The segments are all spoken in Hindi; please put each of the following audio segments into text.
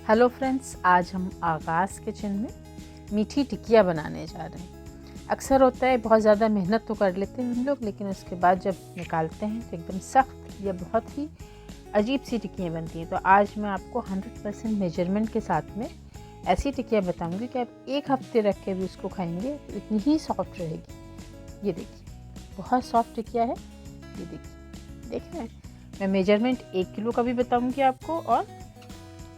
हेलो फ्रेंड्स, आज हम आगाज़ किचन में मीठी टिकिया बनाने जा रहे हैं। अक्सर होता है बहुत ज़्यादा मेहनत तो कर लेते हैं हम लोग, लेकिन उसके बाद जब निकालते हैं तो एकदम सख्त या बहुत ही अजीब सी टिकियाँ बनती हैं। तो आज मैं आपको 100% मेजरमेंट के साथ में ऐसी टिकिया बताऊंगी कि आप एक हफ्ते रख के भी उसको खाएंगे तो इतनी ही सॉफ्ट रहेगी। ये देखिए, बहुत सॉफ्ट टिकिया है। ये देखिए, देख रहे हैं। मैं मेजरमेंट 1 किलो का भी बताऊंगी आपको, और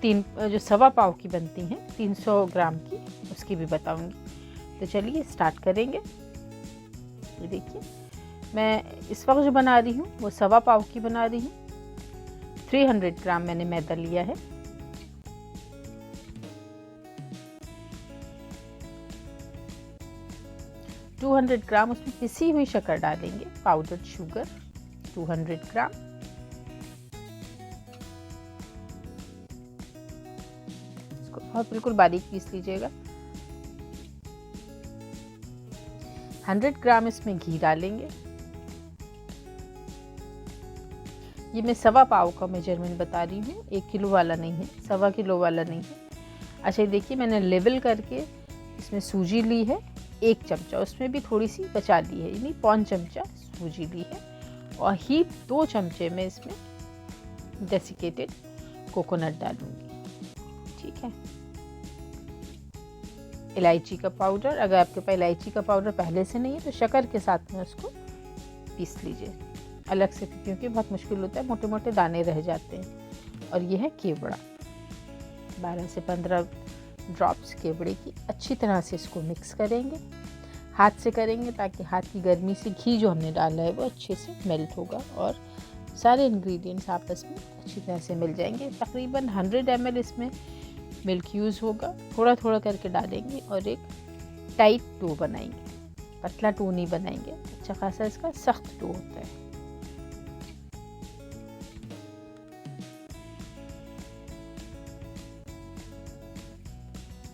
जो सवा पाव की बनती हैं 300 ग्राम की, उसकी भी बताऊंगी। तो चलिए स्टार्ट करेंगे। ये देखिए, मैं इस वक्त जो बना रही हूँ वो सवा पाव की बना रही हूँ। 300 ग्राम मैंने मैदा लिया है। टू 200 ग्राम उसमें पिसी हुई शक्कर डालेंगे, पाउडर्ड शुगर 200 ग्राम। बहुत बिल्कुल बारीक पीस लीजिएगा। 100 ग्राम इसमें घी डालेंगे। ये मैं सवा पाव का मेजरमेंट बता रही हूँ, 1 किलो वाला नहीं है, सवा किलो वाला नहीं है। अच्छा, देखिए मैंने लेवल करके इसमें सूजी ली है 1 चमचा, उसमें भी थोड़ी सी बचा ली है, यानी 1 चमचा सूजी ली है। और हीप 2 चमचे में इसमें डेसिकेटेड कोकोनट डालूंगी। ठीक है। इलायची का पाउडर, अगर आपके पास इलायची का पाउडर पहले से नहीं है तो शक्कर के साथ में उसको पीस लीजिए अलग से, क्योंकि बहुत मुश्किल होता है, मोटे मोटे दाने रह जाते हैं। और ये है केवड़ा, 12 से 15 ड्रॉप्स केवड़े की। अच्छी तरह से इसको मिक्स करेंगे, हाथ से करेंगे ताकि हाथ की गर्मी से घी जो हमने डाला है वो अच्छे से मेल्ट होगा और सारे इंग्रेडिएंट्स आपस में अच्छी तरह से मिल जाएंगे। तकरीबन 100 ml इसमें मिल्क यूज़ होगा। थोड़ा थोड़ा करके डालेंगे और एक टाइट डो बनाएंगे, पतला डो नहीं बनाएंगे, अच्छा खासा इसका सख्त डो होता है।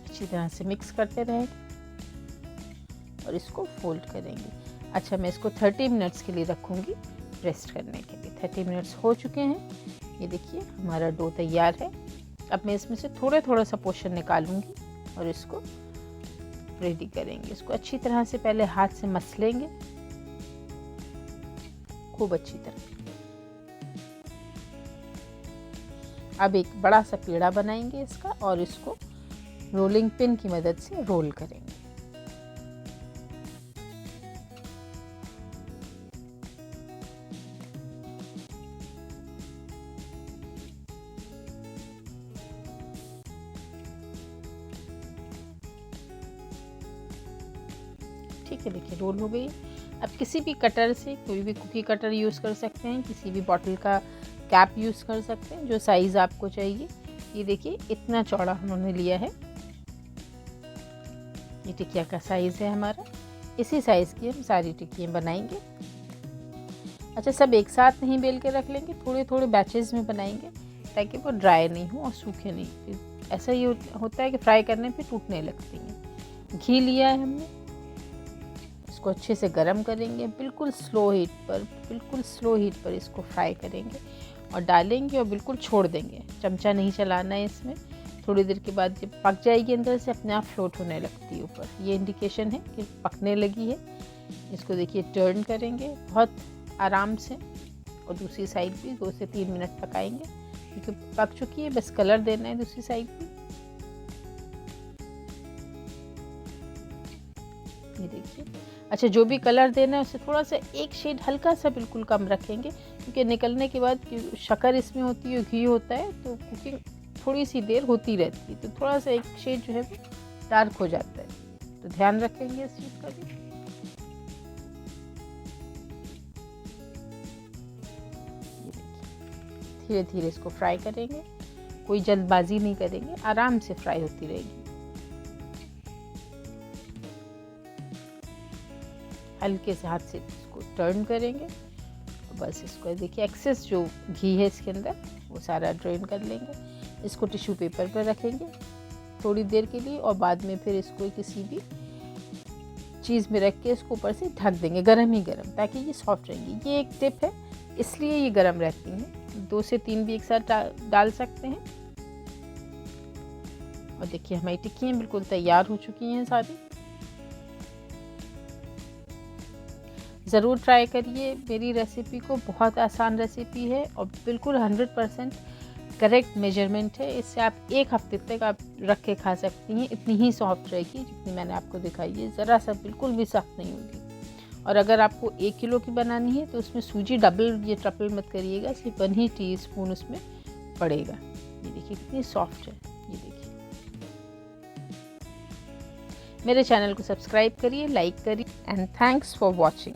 अच्छी तरह से मिक्स करते रहेंगे और इसको फोल्ड करेंगे। अच्छा, मैं इसको 30 मिनट्स के लिए रखूँगी रेस्ट करने के लिए। 30 मिनट्स हो चुके हैं। ये देखिए, हमारा डो तैयार है। अब मैं इसमें से थोड़ा सा पोर्शन निकालूंगी और इसको रेडी करेंगे। इसको अच्छी तरह से पहले हाथ से मस लेंगे, खूब अच्छी तरह। अब एक बड़ा सा पेड़ा बनाएंगे इसका और इसको रोलिंग पिन की मदद से रोल करेंगे। ठीक है, देखिए रोल हो गई। अब किसी भी कटर से, कोई भी कुकी कटर यूज़ कर सकते हैं, किसी भी बॉटल का कैप यूज़ कर सकते हैं, जो साइज़ आपको चाहिए। ये देखिए, इतना चौड़ा उन्होंने लिया है। ये टिकिया का साइज़ है हमारा। इसी साइज़ की हम सारी टिकियाँ बनाएंगे। अच्छा, सब एक साथ नहीं बेल के रख लेंगे, थोड़े थोड़े बैचेस में बनाएंगे ताकि वो ड्राई नहीं हो और सूखे नहीं। ऐसा ही होता है कि फ्राई करने पे टूटने लगती हैं। घी लिया है हमने, इसको अच्छे से गरम करेंगे, बिल्कुल स्लो हीट पर इसको फ्राई करेंगे और डालेंगे और बिल्कुल छोड़ देंगे। चमचा नहीं चलाना है इसमें। थोड़ी देर के बाद जब पक जाएगी अंदर से, अपने आप फ्लोट होने लगती है ऊपर, ये इंडिकेशन है कि पकने लगी है। इसको देखिए, टर्न करेंगे बहुत आराम से और दूसरी साइड भी 2 से 3 मिनट पकाएंगे, क्योंकि पक चुकी है, बस कलर देना है दूसरी साइड भी। ये देखिए, अच्छा, जो भी कलर देना है उससे थोड़ा सा एक शेड हल्का सा बिल्कुल कम रखेंगे, क्योंकि निकलने के बाद शक्कर इसमें होती है, घी होता है, तो कुकिंग थोड़ी सी देर होती रहती है, तो थोड़ा सा एक शेड जो है वो डार्क हो जाता है, तो ध्यान रखेंगे इस चीज़ का भी। धीरे धीरे इसको फ्राई करेंगे, कोई जल्दबाजी नहीं करेंगे, आराम से फ्राई होती रहेगी। हल्के से हाथ से इसको टर्न करेंगे, बस इसको देखिए, एक्सेस जो घी है इसके अंदर वो सारा ड्रेन कर लेंगे। इसको टिश्यू पेपर पर रखेंगे थोड़ी देर के लिए और बाद में फिर इसको किसी भी चीज़ में रख के इसको ऊपर से ढक देंगे, गरम ही गरम, ताकि ये सॉफ्ट रहेंगी। ये एक टिप है, इसलिए ये गरम रहती हैं। 2 से 3 भी एक साथ डाल सकते हैं। और देखिए हमारी टिक्कियाँ बिल्कुल तैयार हो चुकी हैं सारी। ज़रूर ट्राई करिए मेरी रेसिपी को, बहुत आसान रेसिपी है और बिल्कुल 100% करेक्ट मेजरमेंट है। इससे आप एक हफ्ते तक आप रख के खा सकती हैं, इतनी ही सॉफ्ट रहेगी जितनी मैंने आपको दिखाई है, ज़रा सा बिल्कुल भी सख्त नहीं होगी। और अगर आपको 1 किलो की बनानी है तो उसमें सूजी डबल या ट्रिपल मत करिएगा, सिर्फ 1 ही टीस्पून उसमें पड़ेगा। ये देखिए कितनी सॉफ्ट है, ये देखिए। मेरे चैनल को सब्सक्राइब करिए, लाइक करिए एंड थैंक्स फॉर वॉचिंग।